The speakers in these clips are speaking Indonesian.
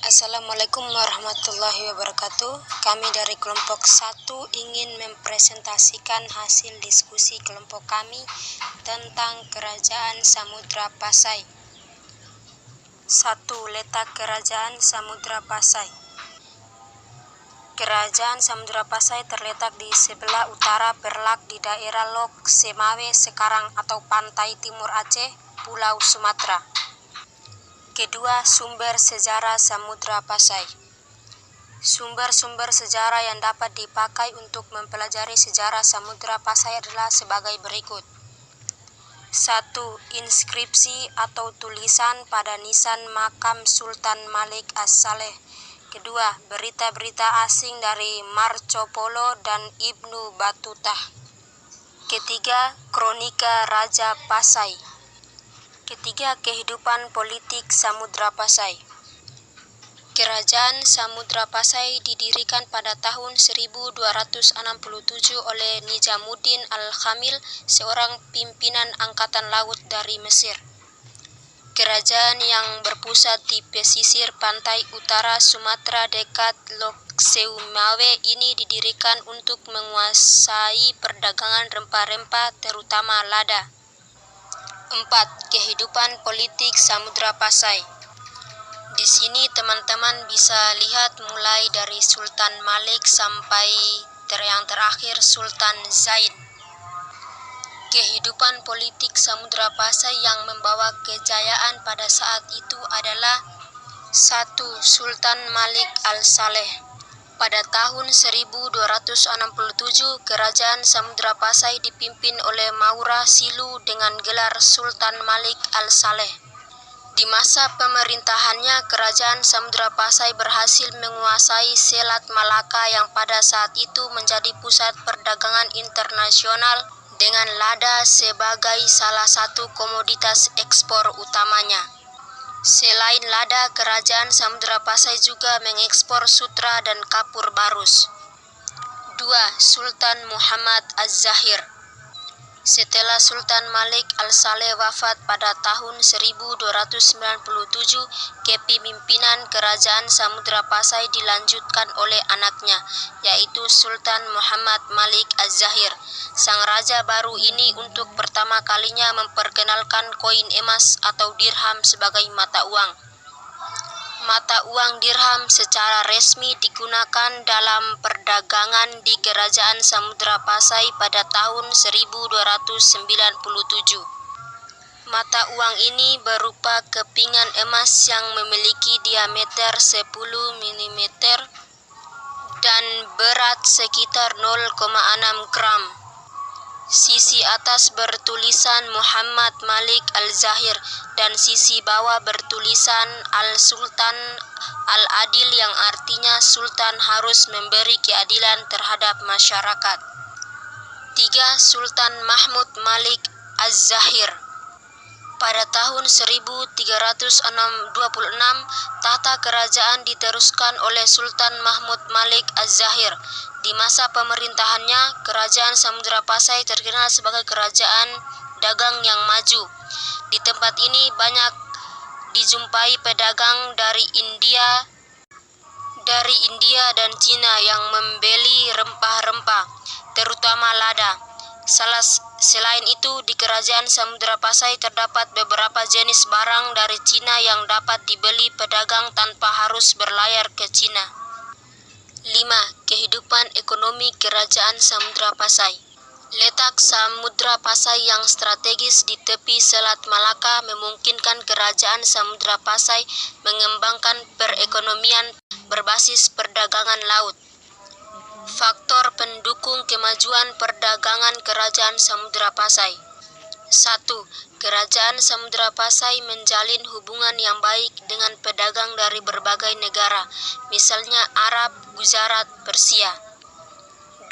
Assalamualaikum warahmatullahi wabarakatuh. Kami dari kelompok 1 ingin mempresentasikan hasil diskusi kelompok kami tentang Kerajaan Samudra Pasai. 1. Letak Kerajaan Samudra Pasai. Kerajaan Samudra Pasai terletak di sebelah utara Perlak di daerah Lok Semawe sekarang atau pantai timur Aceh, Pulau Sumatera. Kedua, sumber sejarah Samudra Pasai. Sumber-sumber sejarah yang dapat dipakai untuk mempelajari sejarah Samudra Pasai adalah sebagai berikut. 1. Inskripsi atau tulisan pada nisan makam Sultan Malik As-Saleh. Kedua, berita-berita asing dari Marco Polo dan Ibnu Batutah. Ketiga, kronika Raja Pasai. Ketiga, kehidupan politik Samudra Pasai. Kerajaan Samudra Pasai didirikan pada tahun 1267 oleh Nijamuddin Al-Khamil, seorang pimpinan angkatan laut dari Mesir. Kerajaan yang berpusat di pesisir pantai utara Sumatera dekat Lok Semawe ini didirikan untuk menguasai perdagangan rempah-rempah terutama lada. 4. Kehidupan politik Samudra Pasai. Di sini teman-teman bisa lihat mulai dari Sultan Malik sampai yang terakhir Sultan Zaid. Kehidupan politik Samudra Pasai yang membawa kejayaan pada saat itu adalah 1. Sultan Malik Al-Saleh. Pada tahun 1267, Kerajaan Samudra Pasai dipimpin oleh Maura Silu dengan gelar Sultan Malik Al-Saleh. Di masa pemerintahannya, Kerajaan Samudra Pasai berhasil menguasai Selat Malaka yang pada saat itu menjadi pusat perdagangan internasional dengan lada sebagai salah satu komoditas ekspor utamanya. Selain lada, Kerajaan Samudra Pasai juga mengekspor sutra dan kapur barus. 2. Sultan Muhammad Az-Zahir. Setelah Sultan Malik Al-Saleh wafat pada tahun 1297, kepemimpinan Kerajaan Samudra Pasai dilanjutkan oleh anaknya, yaitu Sultan Muhammad Malik Az-Zahir. Sang raja baru ini untuk pertama kalinya memperkenalkan koin emas atau dirham sebagai mata uang. Mata uang dirham secara resmi digunakan dalam perdagangan di Kerajaan Samudra Pasai pada tahun 1297. Mata uang ini berupa kepingan emas yang memiliki diameter 10 mm dan berat sekitar 0,6 gram. Sisi atas bertulisan Muhammad Malik Al-Zahir dan sisi bawah bertulisan Al-Sultan Al-Adil yang artinya Sultan harus memberi keadilan terhadap masyarakat. 3. Sultan Mahmud Malik Az-Zahir. Pada tahun 1326, tahta kerajaan diteruskan oleh Sultan Mahmud Malik Az-Zahir. Di masa pemerintahannya, Kerajaan Samudra Pasai terkenal sebagai kerajaan dagang yang maju. Di tempat ini banyak dijumpai pedagang dari India dan Cina yang membeli rempah-rempah, terutama lada. Selain itu, di Kerajaan Samudra Pasai terdapat beberapa jenis barang dari Cina yang dapat dibeli pedagang tanpa harus berlayar ke Cina. 5. Kehidupan ekonomi Kerajaan Samudra Pasai. Letak Samudra Pasai yang strategis di tepi Selat Malaka memungkinkan Kerajaan Samudra Pasai mengembangkan perekonomian berbasis perdagangan laut. Faktor pendukung kemajuan perdagangan Kerajaan Samudra Pasai. 1. Kerajaan Samudra Pasai menjalin hubungan yang baik dengan pedagang dari berbagai negara, misalnya Arab, Gujarat, Persia.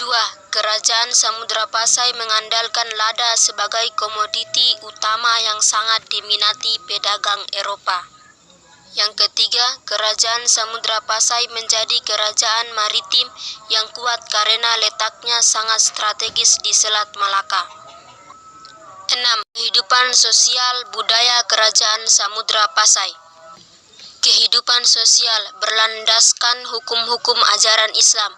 2. Kerajaan Samudra Pasai mengandalkan lada sebagai komoditi utama yang sangat diminati pedagang Eropa. Yang ketiga, Kerajaan Samudra Pasai menjadi kerajaan maritim yang kuat karena letaknya sangat strategis di Selat Malaka. 6. Kehidupan sosial budaya Kerajaan Samudra Pasai. Kehidupan sosial berlandaskan hukum-hukum ajaran Islam,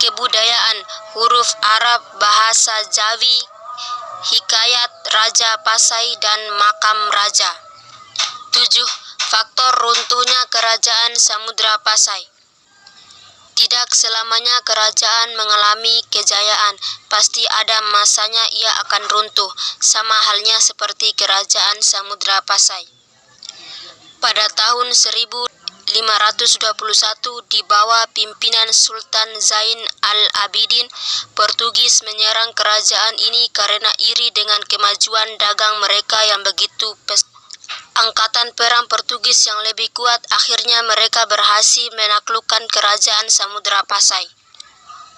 kebudayaan, huruf Arab, bahasa Jawi, hikayat Raja Pasai dan makam raja. 7. Faktor runtuhnya Kerajaan Samudra Pasai. Tidak selamanya kerajaan mengalami kejayaan, pasti ada masanya ia akan runtuh, sama halnya seperti Kerajaan Samudra Pasai. Pada tahun 1521 di bawah pimpinan Sultan Zain al-Abidin, Portugis menyerang kerajaan ini karena iri dengan kemajuan dagang mereka yang begitu pesat. Angkatan perang Portugis yang lebih kuat akhirnya mereka berhasil menaklukkan Kerajaan Samudra Pasai.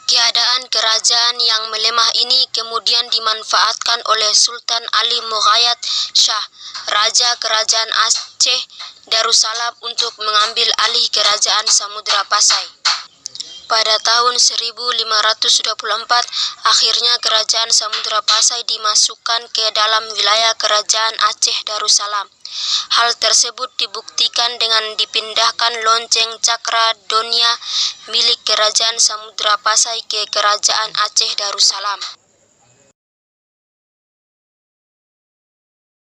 Keadaan kerajaan yang melemah ini kemudian dimanfaatkan oleh Sultan Ali Mughayat Shah, Raja Kerajaan Aceh Darussalam untuk mengambil alih Kerajaan Samudra Pasai. Pada tahun 1524, akhirnya Kerajaan Samudra Pasai dimasukkan ke dalam wilayah Kerajaan Aceh Darussalam. Hal tersebut dibuktikan dengan dipindahkan lonceng Cakra Donia milik Kerajaan Samudra Pasai ke Kerajaan Aceh Darussalam.